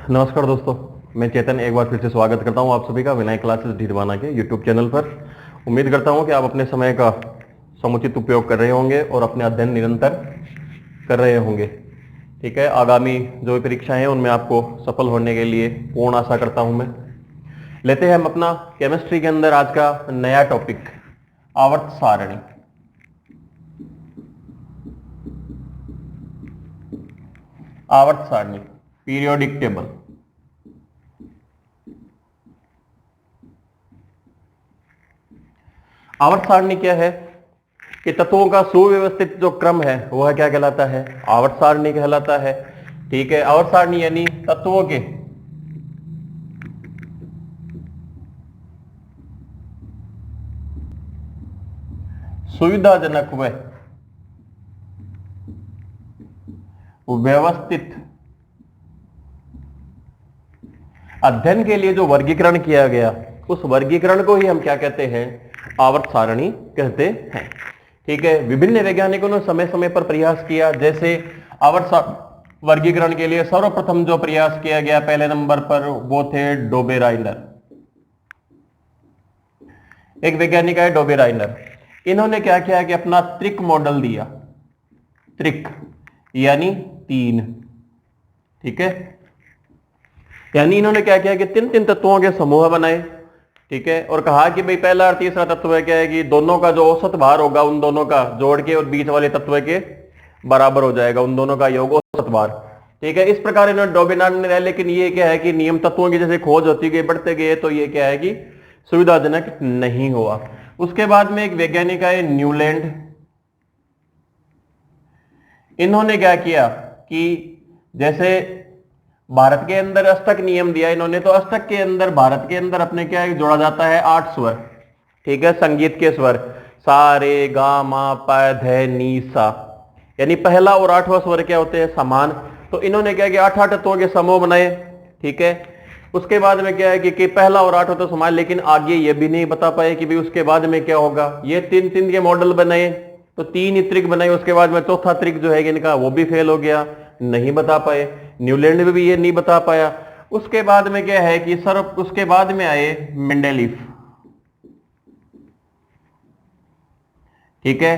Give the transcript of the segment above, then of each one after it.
नमस्कार दोस्तों, मैं चेतन एक बार फिर से स्वागत करता हूं आप सभी का विनय क्लासेस ढीरवाना के यूट्यूब चैनल पर। उम्मीद करता हूं कि आप अपने समय का समुचित उपयोग कर रहे होंगे और अपने अध्ययन निरंतर कर रहे होंगे। ठीक है, आगामी जो परीक्षाएं हैं उनमें आपको सफल होने के लिए पूर्ण आशा करता हूं मैं। लेते हैं हम अपना केमिस्ट्री के अंदर आज का नया टॉपिक, आवर्त सारणी। आवर्त सारणी, पीरियोडिक टेबल। आवर्त सारणी क्या है कि तत्वों का सुव्यवस्थित जो क्रम है वह क्या कहलाता है? आवर्त सारणी कहलाता है। ठीक है, आवर्त सारणी यानी तत्वों के सुविधाजनक व व्यवस्थित अध्ययन के लिए जो वर्गीकरण किया गया, उस वर्गीकरण को ही हम क्या कहते हैं? आवर्त सारणी कहते हैं। ठीक है, विभिन्न वैज्ञानिकों ने समय समय पर प्रयास किया। जैसे आवर्त वर्गीकरण के लिए सर्वप्रथम जो प्रयास किया गया पहले नंबर पर वो थे डोबेराइनर। एक वैज्ञानिक है डोबेराइनर। इन्होंने क्या किया कि अपना त्रिक मॉडल दिया। त्रिक यानी 3। ठीक है, यानी इन्होंने क्या किया कि 3 तत्वों के समूह बनाए। ठीक है, और कहा कि भाई पहला और तीसरा तत्व क्या है कि दोनों का जो औसत भार होगा उन दोनों का जोड़ के और बीच वाले तत्व के बराबर हो जाएगा, उन दोनों का योग औसत भार। ठीक है, इस प्रकार इन्होंने डोबेराइनर ने, लेकिन ये क्या है कि नियम तत्वों की जैसे खोज होती गई, बढ़ते गए, तो ये क्या है कि सुविधाजनक नहीं हुआ। उसके बाद में एक वैज्ञानिक है न्यूलैंड। इन्होंने क्या किया कि जैसे भारत के अंदर अष्टक नियम दिया इन्होंने, तो अष्टक के अंदर भारत के अंदर अपने क्या जोड़ा जाता है? 8 स्वर। ठीक है, संगीत के स्वर सा रे गा मा पा ध नी सा, यानी पहला और 8वां स्वर क्या होते हैं? समान। तो इन्होंने क्या किया 8 तत्वों के समूह बनाए। ठीक है, उसके बाद में क्या है कि पहला और 8वां तो समान, लेकिन आगे ये भी नहीं बता पाए कि भाई उसके बाद में क्या होगा। ये 3 के मॉडल बनाए, तो 3 ही त्रिक बनाए। उसके बाद में चौथा त्रिक जो है इनका वो भी फेल हो गया, नहीं बता पाए। न्यूलैंड में भी ये नहीं बता पाया। उसके बाद में क्या है कि सर उसके बाद में आए मेंडेलीफ। ठीक है,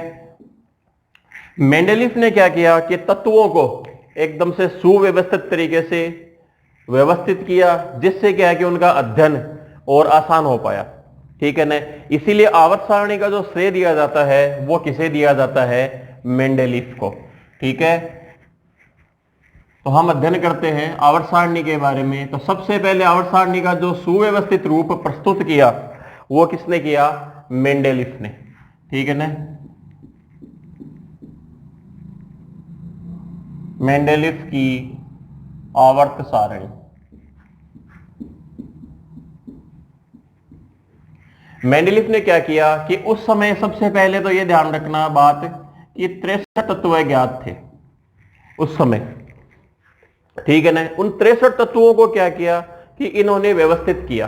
मेंडेलीफ ने क्या किया कि तत्वों को एकदम से सुव्यवस्थित तरीके से व्यवस्थित किया, जिससे क्या है कि उनका अध्ययन और आसान हो पाया। ठीक है ना, इसीलिए आवर्त सारणी का जो श्रेय दिया जाता है वो किसे दिया जाता है? मेंडेलीफ को। ठीक है, तो हम अध्ययन करते हैं आवर्त सारणी के बारे में। तो सबसे पहले आवर्त सारणी का जो सुव्यवस्थित रूप प्रस्तुत किया वो किसने किया? मेंडेलीफ ने। ठीक है ना, मेंडेलीफ की आवर्त सारणी। मेंडेलीफ ने क्या किया कि उस समय सबसे पहले तो ये ध्यान रखना बात कि 63 तत्व ज्ञात थे उस समय। ठीक है ना, उन 63 तत्वों को क्या किया कि इन्होंने व्यवस्थित किया।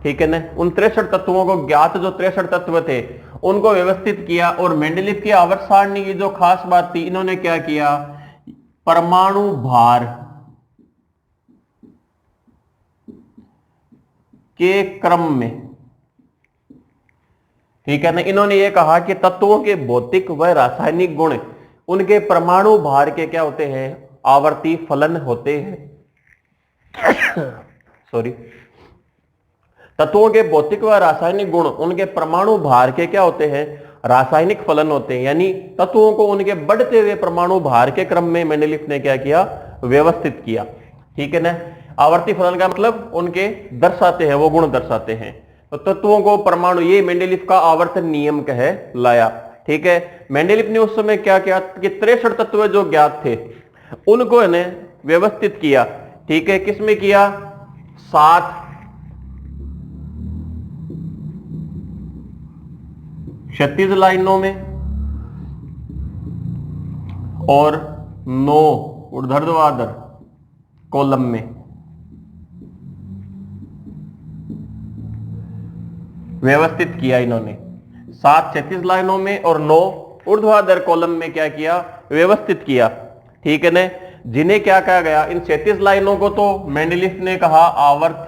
ठीक है ना, उन 63 तत्वों को, ज्ञात जो 63 तत्व थे उनको व्यवस्थित किया। और मेंडेलीफ की आवर्त सारणी की जो खास बात थी, इन्होंने क्या किया? परमाणु भार के क्रम में, ठीक है ना, इन्होंने ये कहा कि तत्वों के भौतिक व रासायनिक गुण उनके परमाणु भार के क्या होते हैं? आवर्ती फलन होते हैं। सॉरी, तत्वों के भौतिक व रासायनिक गुण उनके परमाणु भार के क्या होते हैं? रासायनिक फलन होते हैं। यानी तत्वों को उनके बढ़ते हुए परमाणु भार के क्रम में मेंडेलीफ ने क्या किया? व्यवस्थित किया। ठीक है ना, आवर्ती फलन का मतलब उनके दर्शाते हैं, वो गुण दर्शाते हैं। तो तत्वों को परमाणु, ये मेंडेलीफ का आवर्तन नियम कहे लाया। ठीक है, मेंडेलीफ ने उस समय क्या किया कि 63 तत्व जो ज्ञात थे उनको इन्हें व्यवस्थित किया। ठीक है, किसमें किया? 7 क्षैतिज लाइनों में और 9 ऊर्ध्वाधर कॉलम में। व्यवस्थित किया इन्होंने 7 क्षैतिज लाइनों में और 9 ऊर्ध्वाधर कॉलम में क्या किया? व्यवस्थित किया। ठीक है ना, जिन्हें क्या कहा गया, इन 37 लाइनों को तो मेंडलीफ ने कहा आवर्त,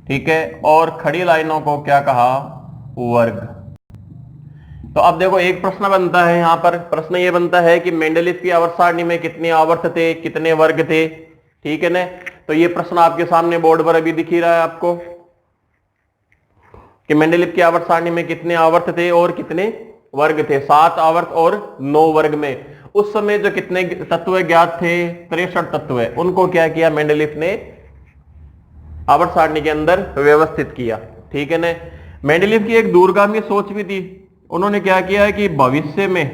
ठीक है, और खड़ी लाइनों को क्या कहा, वर्ग। तो अब देखो एक प्रश्न बनता है यहां पर, प्रश्न ये बनता है कि मेंडलीफ की आवर्त सारणी में कितने आवर्त थे, कितने वर्ग थे, ठीक है ना। तो ये प्रश्न आपके सामने बोर्ड पर अभी दिख ही रहा है आपको कि मेंडलीफ की आवर्त सारणी में कितने आवर्त थे और कितने वर्ग थे, 7 आवर्त और 9 वर्ग में। उस समय जो कितने तत्व ज्ञात थे, 63 तत्व, उनको क्या किया मेंडलीफ ने आवर्त सारणी के अंदर व्यवस्थित किया, ठीक है ना। मेंडलीफ की एक दूरगामी सोच भी थी, उन्होंने क्या किया है कि भविष्य में,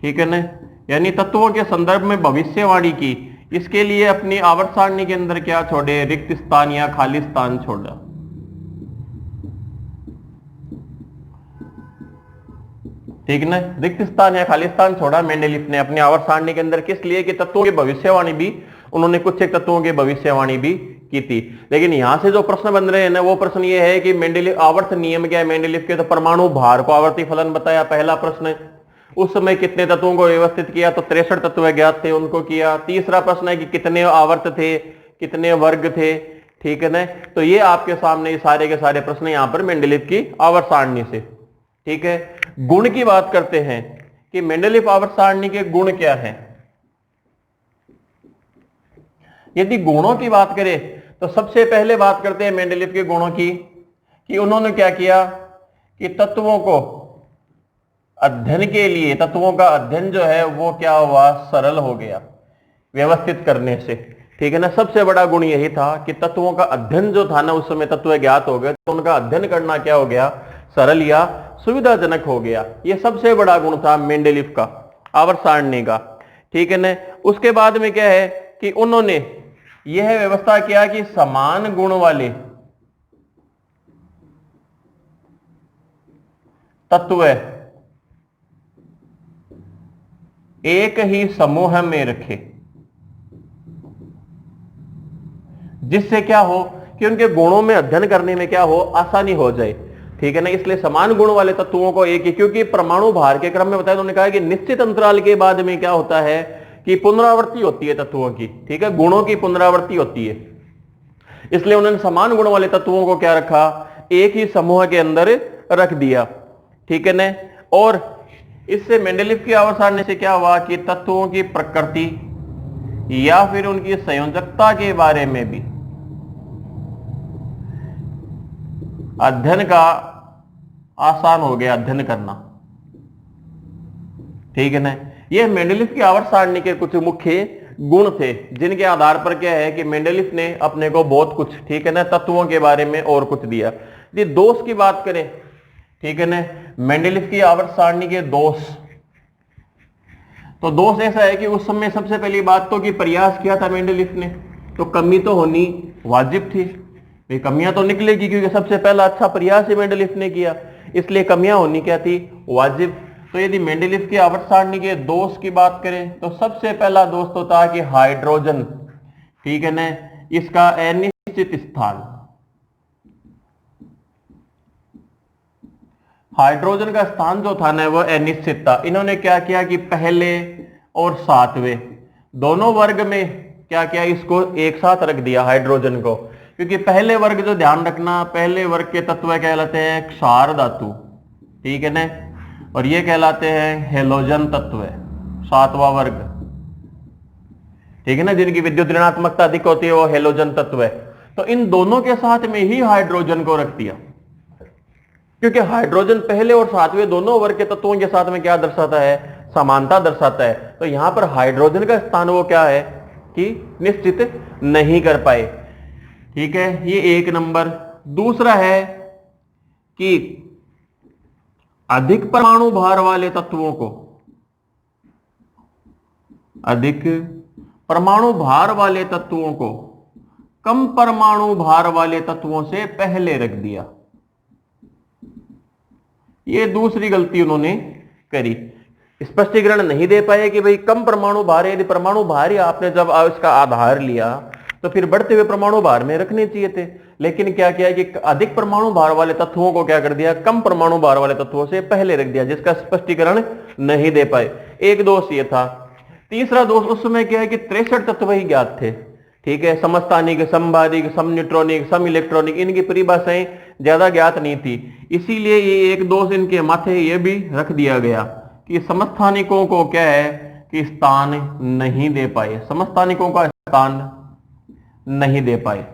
ठीक है ना, यानी तत्वों के संदर्भ में भविष्यवाणी की, इसके लिए अपनी आवर्त सारणी के अंदर क्या छोड़े, रिक्त स्थान या खाली स्थान छोड़ा, ठीक ना। रिक्त स्थान या खाली स्थान छोड़ा मेंडलीफ ने अपनी आवर्त सारणी के अंदर, किस लिए कि तत्वों की भविष्यवाणी भी, उन्होंने कुछ एक तत्वों की भविष्यवाणी भी की थी। लेकिन यहां से जो प्रश्न बन रहे हैं ना, वो प्रश्न ये है कि मेंडलीफ आवर्त नियम क्या है मेंडलीफ के, तो परमाणु भार को आवर्ती फलन बताया, पहला प्रश्न। उस समय कितने तत्वों को व्यवस्थित किया, तो 63 तत्व ज्ञात थे, उनको किया। तीसरा प्रश्न है कि कितने आवर्त थे, कितने वर्ग थे, ठीक है ना। तो ये आपके सामने सारे के सारे प्रश्न यहां पर मेंडलीफ की आवर्त सारणी से, ठीक है। गुण की बात करते हैं कि मेंडलीफ आवर्त सारणी के गुण क्या हैं। यदि गुणों की बात करें तो सबसे पहले बात करते हैं मेंडलीफ के गुणों की, कि उन्होंने क्या किया कि तत्वों को अध्ययन के लिए, तत्वों का अध्ययन जो है वो क्या हुआ, सरल हो गया व्यवस्थित करने से, ठीक है ना। सबसे बड़ा गुण यही था कि तत्वों का अध्ययन जो था ना, उस समय तत्व ज्ञात हो गए तो उनका अध्ययन करना क्या हो गया, सरल या सुविधाजनक हो गया। यह सबसे बड़ा गुण था मेंडलीफ का आवर्त सारणी का, ठीक है ना। उसके बाद में क्या है कि उन्होंने यह व्यवस्था किया कि समान गुण वाले तत्व एक ही समूह में रखे, जिससे क्या हो कि उनके गुणों में अध्ययन करने में क्या हो, आसानी हो जाए, ठीक है ना। इसलिए समान गुण वाले तत्वों को एक ही, क्योंकि परमाणु भार के क्रम में बताया, उन्होंने कहा कि निश्चित अंतराल के बाद में क्या होता है कि पुनरावृत्ति होती है तत्वों की, ठीक है, गुणों की पुनरावृत्ति होती है। इसलिए उन्होंने समान गुण वाले तत्वों को क्या रखा, एक ही समूह के अंदर रख दिया, ठीक है ना। और इससे मेंडलीफ की आवर्त सारणी से क्या हुआ कि तत्वों की प्रकृति या फिर उनकी संयोजकता के बारे में भी अध्ययन का आसान हो गया, अध्ययन करना, ठीक है ना। यह मेंडलीफ की आवर्त सारणी के कुछ मुख्य गुण थे, जिनके आधार पर क्या है कि मेंडलीफ ने अपने को बहुत कुछ, ठीक है ना, तत्वों के बारे में और कुछ दिया। यदि दोष की बात करें, ठीक है ना, मेंडलीफ की आवर्त सारणी के दोष, तो दोष ऐसा है कि उस समय सबसे पहली बात तो कि प्रयास किया था मेंडलीफ ने, तो कमी तो होनी वाजिब थी, कमियां तो निकलेगी, क्योंकि सबसे पहला अच्छा प्रयास ही मेंडलीफ ने किया, इसलिए कमियां होनी क्या थी, वाजिब। तो यदि मेंडलीफ की आवर्त सारणी के दोष की बात करें तो सबसे पहला दोष तो था कि हाइड्रोजन, ठीक है ना, इसका अनिश्चित स्थान, हाइड्रोजन का स्थान जो था ना वह अनिश्चित था। इन्होंने क्या किया कि पहले और सातवें दोनों वर्ग में क्या किया, इसको एक साथ रख दिया हाइड्रोजन को, क्योंकि पहले वर्ग जो ध्यान रखना, पहले वर्ग के तत्व कहलाते हैं क्षार धातु, ठीक है ना, और ये कहलाते हैं हेलोजन तत्व, सातवां वर्ग, ठीक है ना, जिनकी विद्युत ऋणात्मकता अधिक होती है वो हेलोजन तत्व है। तो इन दोनों के साथ में ही हाइड्रोजन को रख दिया, क्योंकि हाइड्रोजन पहले और सातवें दोनों वर्ग के तत्वों के साथ में क्या दर्शाता है, समानता दर्शाता है। तो यहां पर हाइड्रोजन का स्थान वो क्या है कि निश्चित नहीं कर पाए, ठीक है, ये एक नंबर। दूसरा है कि अधिक परमाणु भार वाले तत्वों को, अधिक परमाणु भार वाले तत्वों को कम परमाणु भार वाले तत्वों से पहले रख दिया, ये दूसरी गलती उन्होंने करी। स्पष्टीकरण नहीं दे पाए कि भाई कम परमाणु भार है, यदि परमाणु भार ही आपने जब इसका आधार लिया तो फिर बढ़ते हुए परमाणु भार में रखने चाहिए थे, लेकिन क्या किया कि अधिक परमाणु भार वाले तत्वों को क्या कर दिया, कम परमाणु भार वाले तत्वों से पहले रख दिया, जिसका स्पष्टीकरण नहीं दे पाए। एक दोष ये था। तीसरा दोष उस समय क्या है कि 63 तत्व ही ज्ञात थे। ठीक है, समस्थानिक, समबाधिक, सम न्यूट्रॉनिक, सम इलेक्ट्रॉनिक, इनकी परिभाषाएं ज्यादा ज्ञात नहीं थी। इसीलिए ये एक दोष इनके माथे ये भी रख दिया गया कि समस्थानिकों को क्या है कि स्थान नहीं दे पाए, समस्थानिकों का स्थान नहीं दे पाए।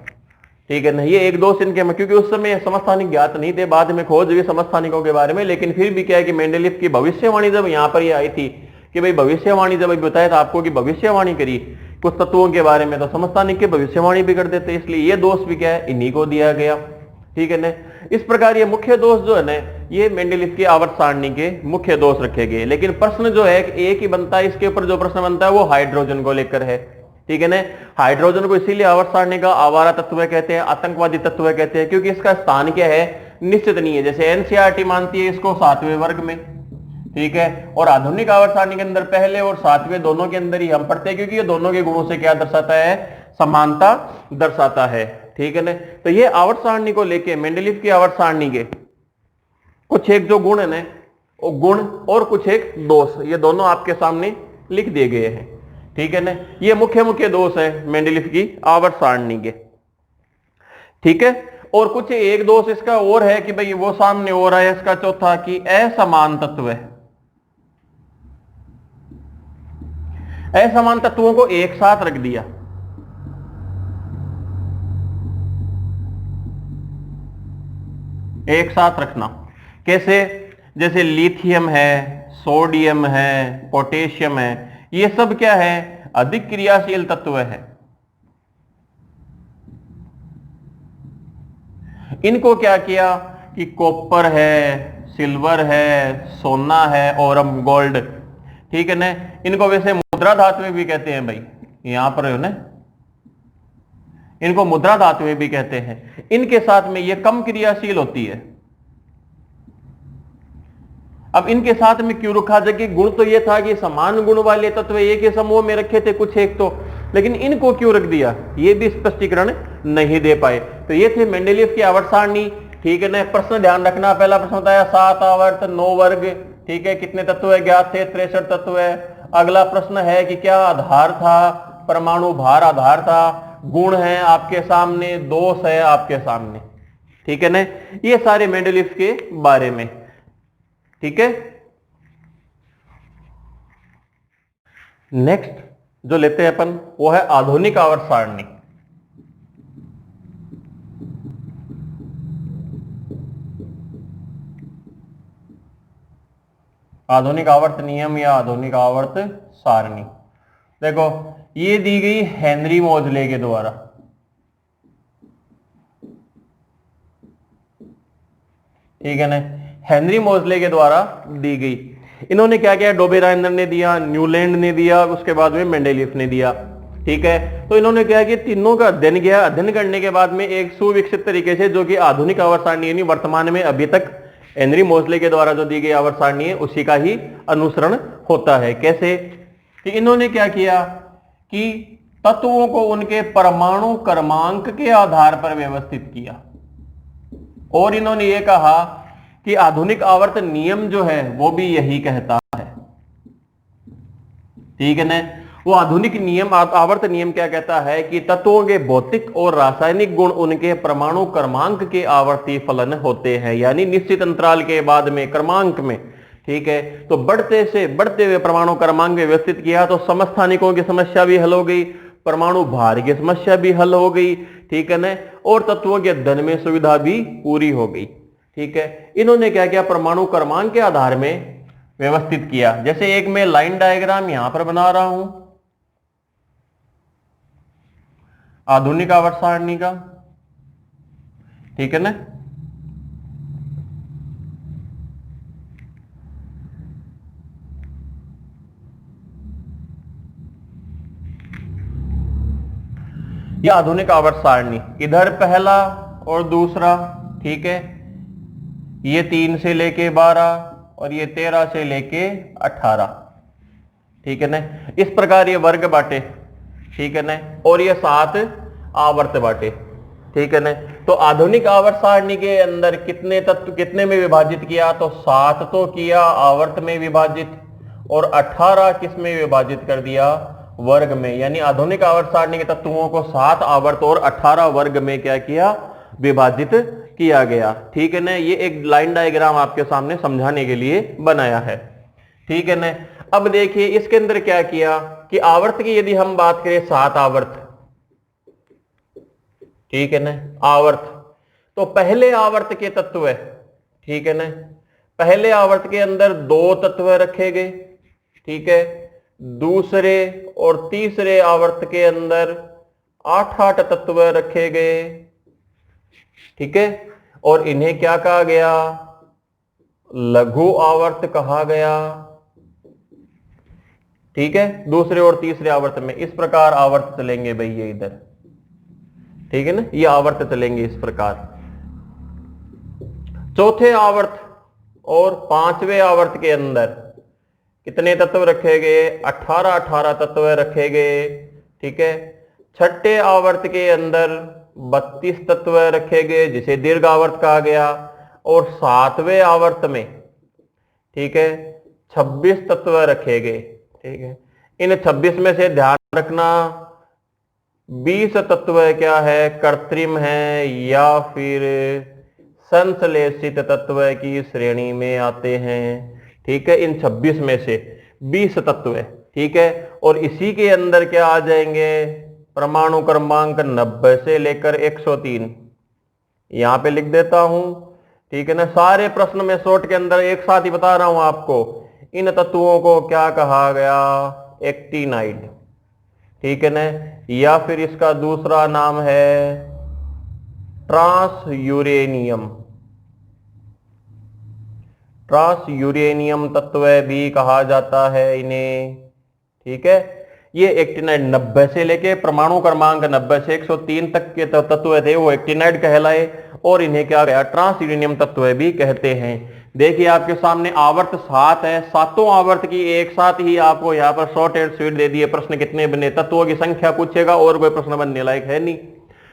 ठीक है ना, ये एक दोष इनके में, क्योंकि उस समय समस्थानिक ज्ञात नहीं थे, बाद में खोज हुई समस्थानिकों के बारे में। लेकिन फिर भी क्या है कि मेंडेलीव की भविष्यवाणी जब यहां पर ये आई थी कि भाई भविष्यवाणी, जब बताया था आपको कि भविष्यवाणी करी कुछ तत्वों के बारे में, तो समस्थानिक की भविष्यवाणी भी कर देते, इसलिए ये दोष भी क्या है इन्हीं को दिया गया। ठीक है ना, इस प्रकार ये मुख्य दोष जो है ना, ये मेंडेलीव की आवर्त सारणी के मुख्य दोष रखे गए। लेकिन प्रश्न जो है एक ही बनता है, इसके ऊपर जो प्रश्न बनता है वो हाइड्रोजन को लेकर है। ठीक है ना, हाइड्रोजन को इसीलिए आवर्त सारणी का आवारा तत्व कहते हैं, आतंकवादी तत्व कहते हैं, क्योंकि इसका स्थान क्या है निश्चित नहीं है। जैसे एनसीईआरटी मानती है इसको 7वें वर्ग में। ठीक है, और आधुनिक आवर्त सारणी के अंदर पहले और 7वें दोनों के अंदर ही हम पढ़ते हैं, क्योंकि ये दोनों के गुणों से क्या दर्शाता है, समानता दर्शाता है। ठीक है ना, तो ये आवर्त सारणी को लेके मेंडेलीव की आवर्त सारणी के कुछ एक जो गुण है ना, वो गुण और कुछ एक दोष, ये दोनों आपके सामने लिख दिए गए हैं। ठीक है ना, ये मुख्य मुख्य दोष है मेंडेलीव की आवर्त सारणी के। ठीक है, और कुछ एक दोष इसका और है कि भाई वो सामने हो रहा है इसका चौथा कि असमान तत्व है। असमान तत्वों को एक साथ रख दिया। एक साथ रखना कैसे, जैसे लिथियम है, सोडियम है, पोटेशियम है, ये सब क्या है अधिक क्रियाशील तत्व है। इनको क्या किया कि कॉपर है, सिल्वर है, सोना है और अब गोल्ड। ठीक है ना, इनको वैसे मुद्रा धातुएं भी कहते हैं भाई, यहां पर है ना, इनको मुद्रा धातुएं भी कहते हैं। इनके साथ में ये कम क्रियाशील होती है। अब इनके साथ में क्यों रखा, जबकि गुण तो ये था कि समान गुण वाले तत्व एक ही समूह में रखे थे कुछ एक तो, लेकिन इनको क्यों रख दिया ये भी स्पष्टीकरण नहीं दे पाए। तो ये थे मेंडेलीव की आवर्त सारणी। ठीक है ना, प्रश्न ध्यान रखना, पहला प्रश्न होता है 7 आवर्त 9 वर्ग। ठीक है, कितने तत्व है ज्ञात थे, 63 तत्व है। अगला प्रश्न है कि क्या आधार था, परमाणु भार आधार था, गुण है आपके सामने, दोष है आपके सामने। ठीक है ना, ये सारे मेंडेलीव के बारे में। ठीक है, नेक्स्ट जो लेते हैं अपन वो है आधुनिक आवर्त सारणी। आधुनिक आवर्त नियम या आधुनिक आवर्त सारणी, देखो ये दी गई हेनरी मोजले के द्वारा। ठीक है ना, हेनरी मोजले के द्वारा दी गई। इन्होंने क्या किया, डोबेराइनर ने दिया, न्यूलैंड ने दिया, उसके बाद में मेंडेलीव ने दिया। ठीक है, तो इन्होंने क्या किया, तीनों का अध्ययन किया। अध्ययन करने के बाद में एक सुविकसित तरीके से, जो कि आधुनिक आवर्त सारणी यानी वर्तमान में अभी तक हेनरी मोजले के द्वारा जो दी गई आवर्त सारणी है उसी का ही अनुसरण होता है। कैसे कि इन्होंने क्या किया कि तत्वों को उनके परमाणु क्रमांक के आधार पर व्यवस्थित किया, और इन्होंने ये कहा कि आधुनिक आवर्त नियम जो है वो भी यही कहता है। ठीक है ना, वो आधुनिक नियम आवर्त नियम क्या कहता है कि तत्वों के भौतिक और रासायनिक गुण उनके परमाणु क्रमांक के आवर्ती फलन होते हैं, यानी निश्चित अंतराल के बाद में क्रमांक में। ठीक है, तो बढ़ते से बढ़ते हुए परमाणु क्रमांक व्यवस्थित किया तो समस्थानिकों की समस्या भी हल हो गई, परमाणु भार की समस्या भी हल हो गई। ठीक है ना, और तत्वों के अध्ययन में सुविधा भी पूरी हो गई। ठीक है, इन्होंने क्या किया, परमाणु क्रमांक के आधार में व्यवस्थित किया। जैसे एक मैं लाइन डायग्राम यहां पर बना रहा हूं आधुनिक आवर्त सारणी का। ठीक है ना, ये आधुनिक आवर्त सारणी, इधर पहला और दूसरा। ठीक है, ये 3 से लेके 12 और ये 13 से लेके 18। ठीक है ना, इस प्रकार ये वर्ग बांटे। ठीक है ना, और ये 7 आवर्त बांटे। ठीक है ना, तो आधुनिक आवर्त सारणी के अंदर कितने तत्व कितने में विभाजित किया, तो 7 तो किया आवर्त में विभाजित, और 18 किस में विभाजित कर दिया, वर्ग में। यानी आधुनिक आवर्त सारणी के तत्वों को 7 आवर्त और 18 वर्ग में क्या किया, विभाजित किया गया। ठीक है ना, ये एक लाइन डायग्राम आपके सामने समझाने के लिए बनाया है। ठीक है ना। अब देखिए इसके अंदर क्या किया कि आवर्त की यदि हम बात करें 7 आवर्त, ठीक है ना, आवर्त, तो पहले आवर्त के तत्व है, ठीक है ना, पहले आवर्त के अंदर 2 तत्व रखे गए, ठीक है। दूसरे और तीसरे आवर्त के अंदर 8 तत्व रखे गए, ठीक है। और इन्हें क्या कहा गया, लघु आवर्त कहा गया, ठीक है। दूसरे और तीसरे आवर्त में इस प्रकार आवर्त चलेंगे भाई, ये इधर, ठीक है ना, ये आवर्त चलेंगे इस प्रकार। चौथे आवर्त और 5वें आवर्त के अंदर कितने तत्व रखे गए, 18 तत्व रखे गए, ठीक है। छठे आवर्त के अंदर 32 तत्व रखे गए जिसे दीर्घ आवर्त कहा गया। और 7वें आवर्त में, ठीक है, 26 तत्व रखे गए, ठीक है। इन 26 में से ध्यान रखना 20 तत्व क्या है, कृत्रिम है या फिर संश्लेषित तत्व की श्रेणी में आते हैं, ठीक है। इन 26 में से 20 तत्व है, ठीक है। और इसी के अंदर क्या आ जाएंगे, परमाणु क्रमांक 90 से लेकर 103, यहां पे लिख देता हूं, ठीक है ना। सारे प्रश्न में शॉर्ट के अंदर एक साथ ही बता रहा हूं आपको। इन तत्वों को क्या कहा गया, एक्टिनाइड, ठीक है ना, या फिर इसका दूसरा नाम है ट्रांस यूरेनियम, ट्रांस यूरेनियम तत्व भी कहा जाता है इन्हें, ठीक है। ये एक्टिनाइड 90 से लेके परमाणु क्रमांक 90 से 103 तक के तत्व थे, वो एक्टिनाइड कहलाए। और इन्हें क्या गया, ट्रांस यूरेनियम तत्व भी कहते हैं। देखिए आपके सामने आवर्त 7 है, सातों आवर्त की एक साथ ही आपको यहाँ पर शॉर्ट एंड स्वीट दे दिए। प्रश्न कितने बने, तत्वों की संख्या पूछेगा और कोई प्रश्न बनने लायक है नहीं।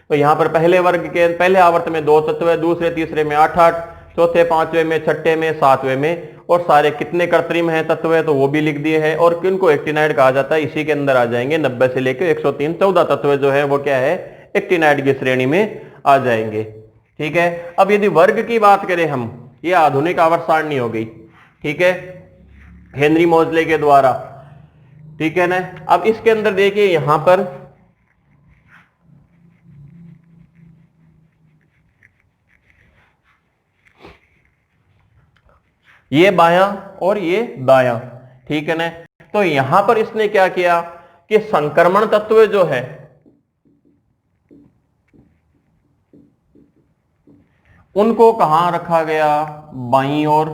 तो यहाँ पर पहले वर्ग के पहले आवर्त में 2 तत्व है, दूसरे तीसरे में 8, चौथे 5वें में, छठे में, 7वें में। और सारे कितने कृत्रिम हैं तत्व है तो वो भी लिख दिए हैं। और किनको एक्टिनाइड कहा जाता है, इसी के अंदर आ जाएंगे 90 से लेकर 103, 14 तत्व जो है वो क्या है, एक्टिनाइड की श्रेणी में आ जाएंगे, ठीक है। अब यदि वर्ग की बात करें हम, ये आधुनिक आवर्त सारणी हो गई, ठीक है, हेनरी मोजले के द्वारा, ठीक है ना। अब इसके अंदर देखिए यहां पर ये बायां और ये दायां, ठीक है ना। तो यहां पर इसने क्या किया कि संक्रमण तत्व जो है उनको कहां रखा गया, बाईं ओर,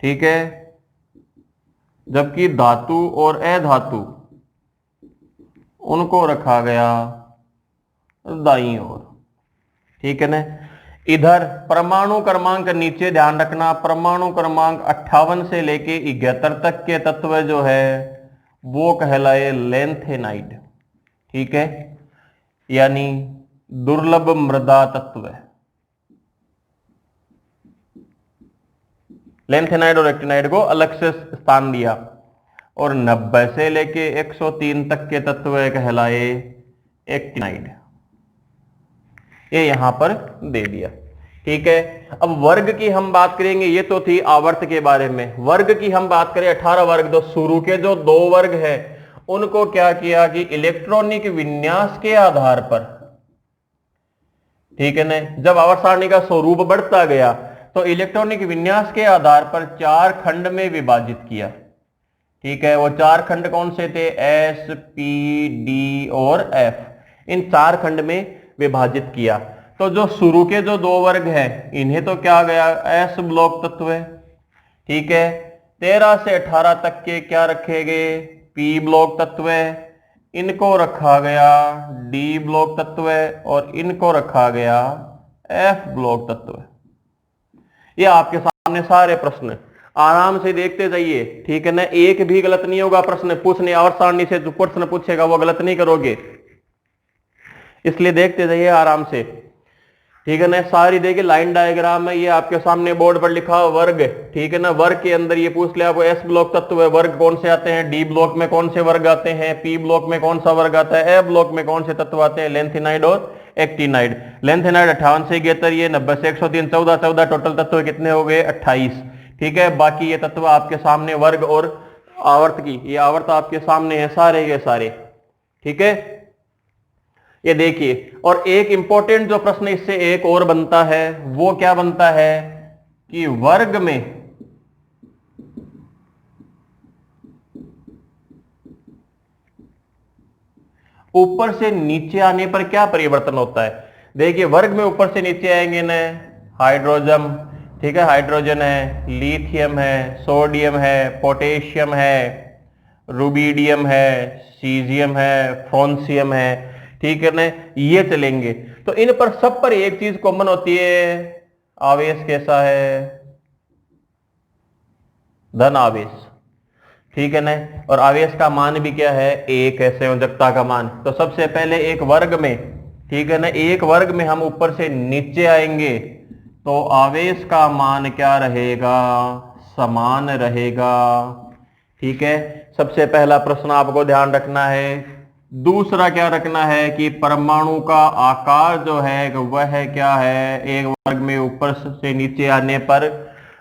ठीक है। जबकि धातु और अधातु उनको रखा गया दाईं ओर, ठीक है ना। इधर परमाणु क्रमांक नीचे ध्यान रखना, परमाणु क्रमांक 58 से लेके 71 तक के तत्व जो है वो कहलाए लेंथेनाइड, ठीक है, यानी दुर्लभ मृदा तत्व। लेंथेनाइड और एक्टिनाइड को अलग से स्थान दिया। और 90 से लेके 103 तक के तत्व कहलाए एक्टिनाइड, ये यहां पर दे दिया, ठीक है। अब वर्ग की हम बात करेंगे, ये तो थी आवर्त के बारे में। वर्ग की हम बात करें 18 वर्ग, तो शुरू के जो 2 वर्ग है उनको क्या किया कि इलेक्ट्रॉनिक विन्यास के आधार पर, ठीक है ना, जब आवर्त सारणी का स्वरूप बढ़ता गया तो इलेक्ट्रॉनिक विन्यास के आधार पर 4 खंड में विभाजित किया, ठीक है। वो 4 खंड कौन से थे, एस, पी, डी और एफ, इन 4 खंड में विभाजित किया। तो जो शुरू के जो 2 वर्ग हैं इन्हें तो क्या गया, एस ब्लॉक तत्व है, ठीक है। 13 से 18 तक के क्या रखे गए, पी ब्लॉक तत्व है, इनको रखा गया डी ब्लॉक तत्व है, और इनको रखा गया एफ ब्लॉक तत्व। ये आपके सामने सारे प्रश्न आराम से देखते जाइए, ठीक है ना। एक भी गलत नहीं होगा, प्रश्न पूछने आवर्त सारणी से जो प्रश्न पूछेगा वो गलत नहीं करोगे, इसलिए देखते जाइए आराम से, ठीक है ना। सारी देखिए लाइन डायग्राम है, ये आपके सामने बोर्ड पर लिखा हुआ वर्ग, ठीक है ना। वर्ग के अंदर ये पूछ लिया आपको एस ब्लॉक तत्व है, वर्ग कौन से आते हैं, डी ब्लॉक में कौन से वर्ग आते हैं, पी ब्लॉक में कौन सा वर्ग आता है, ए ब्लॉक में कौन से तत्व आते हैं, लेंथेनाइड और एक्टिनाइड। लेंथेनाइड 58 से 71, ये 90 से 103, 14 14, टोटल तत्व कितने हो गए 28। ठीक है, बाकी ये तत्व आपके सामने वर्ग और आवर्त की, ये आवर्त आपके सामने है सारे के सारे। ठीक है, ये देखिए। और एक इंपॉर्टेंट जो प्रश्न इससे एक और बनता है, वो क्या बनता है कि वर्ग में ऊपर से नीचे आने पर क्या परिवर्तन होता है। देखिए वर्ग में ऊपर से नीचे आएंगे ना, हाइड्रोजन, ठीक है, हाइड्रोजन है, लिथियम है, सोडियम है, पोटेशियम है, रुबिडियम है, सीजियम है, फ्रोंसियम है, ठीक है ना, ये चलेंगे। तो इन पर सब पर एक चीज कॉमन होती है, आवेश कैसा है, धन आवेश। ठीक है ना, और आवेश का मान भी क्या है, एक है, संयोजकता का मान। तो सबसे पहले एक वर्ग में, ठीक है ना, एक वर्ग में हम ऊपर से नीचे आएंगे तो आवेश का मान क्या रहेगा, समान रहेगा। ठीक है, सबसे पहला प्रश्न आपको ध्यान रखना है। दूसरा क्या रखना है कि परमाणु का आकार जो है वह क्या है, एक वर्ग में ऊपर से नीचे आने पर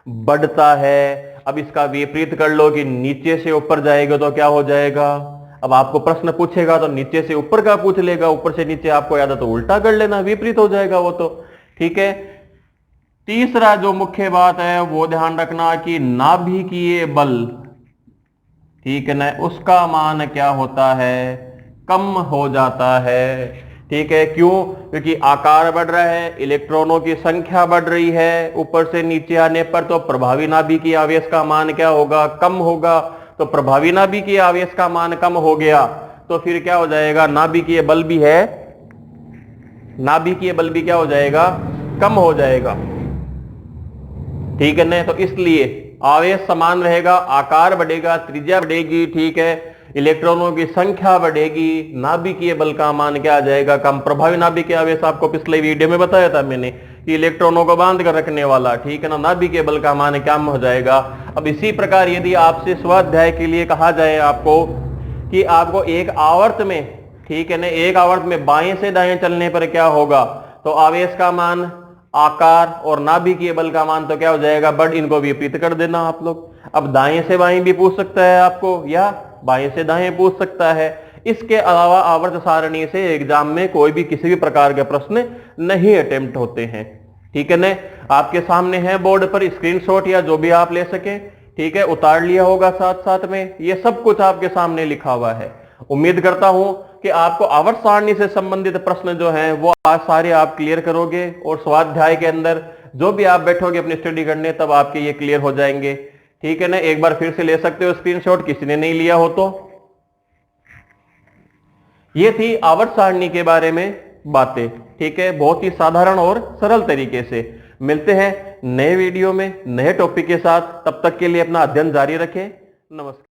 बढ़ता है। अब इसका विपरीत कर लो कि नीचे से ऊपर जाएगा तो क्या हो जाएगा। अब आपको प्रश्न पूछेगा तो नीचे से ऊपर का पूछ लेगा, ऊपर से नीचे आपको याद है तो उल्टा कर लेना, विपरीत हो जाएगा वो तो। ठीक है, तीसरा जो मुख्य बात है वो ध्यान रखना कि नाभिकीय बल, ठीक है ना, उसका मान क्या होता है, कम हो जाता है। ठीक है, क्यों, क्योंकि आकार बढ़ रहा है, इलेक्ट्रॉनों की संख्या बढ़ रही है ऊपर से नीचे आने पर, तो प्रभावी नाभिकीय आवेश का मान क्या होगा, कम होगा। तो प्रभावी नाभिकीय आवेश का मान कम हो गया तो फिर क्या हो जाएगा, नाभिकीय बल भी है, नाभिकीय बल भी क्या हो जाएगा, कम हो जाएगा। ठीक है ना, तो इसलिए आवेश समान रहेगा, आकार बढ़ेगा, त्रिज्या बढ़ेगी, ठीक है, इलेक्ट्रॉनों की संख्या बढ़ेगी, नाभिकीय बल का मान क्या आ जाएगा, कम। प्रभावी नाभिकीय आवेश आपको पिछले वीडियो में बताया था मैंने कि इलेक्ट्रॉनों को बांध कर रखने वाला, ठीक है ना, नाभिकीय बल का मान कम हो जाएगा। अब इसी प्रकार यदि आपसे स्वाध्याय के लिए कहा जाए आपको कि आपको एक आवर्त में, ठीक है ना, एक आवर्त में बाएं से दाएं चलने पर क्या होगा, तो आवेश का मान, आकार और नाभिकीय बल का मान तो क्या हो जाएगा, बढ़, इनको विपरीत कर देना आप लोग। अब दाएं से बाएं भी पूछ सकता है आपको, या बाएं से दाएं पूछ सकता है। इसके अलावा आवर्त सारणी से एग्जाम में कोई भी किसी भी प्रकार के प्रश्न नहीं अटेम्प्ट होते हैं। ठीक है ना, आपके सामने है बोर्ड पर स्क्रीनशॉट या जो भी आप ले सके, ठीक है, उतार लिया होगा साथ साथ में, ये सब कुछ आपके सामने लिखा हुआ है। उम्मीद करता हूं कि आपको आवर्त सारणी से संबंधित प्रश्न जो हैं वो आज सारे आप क्लियर करोगे, और स्वाध्याय के अंदर जो भी आप बैठोगे अपनी स्टडी करने तब आपके ये क्लियर हो जाएंगे। ठीक है ना, एक बार फिर से ले सकते हो स्क्रीनशॉट, किसी ने नहीं लिया हो तो। ये थी आवर्त सारणी के बारे में बातें, ठीक है, बहुत ही साधारण और सरल तरीके से। मिलते हैं नए वीडियो में नए टॉपिक के साथ, तब तक के लिए अपना अध्ययन जारी रखें। नमस्कार।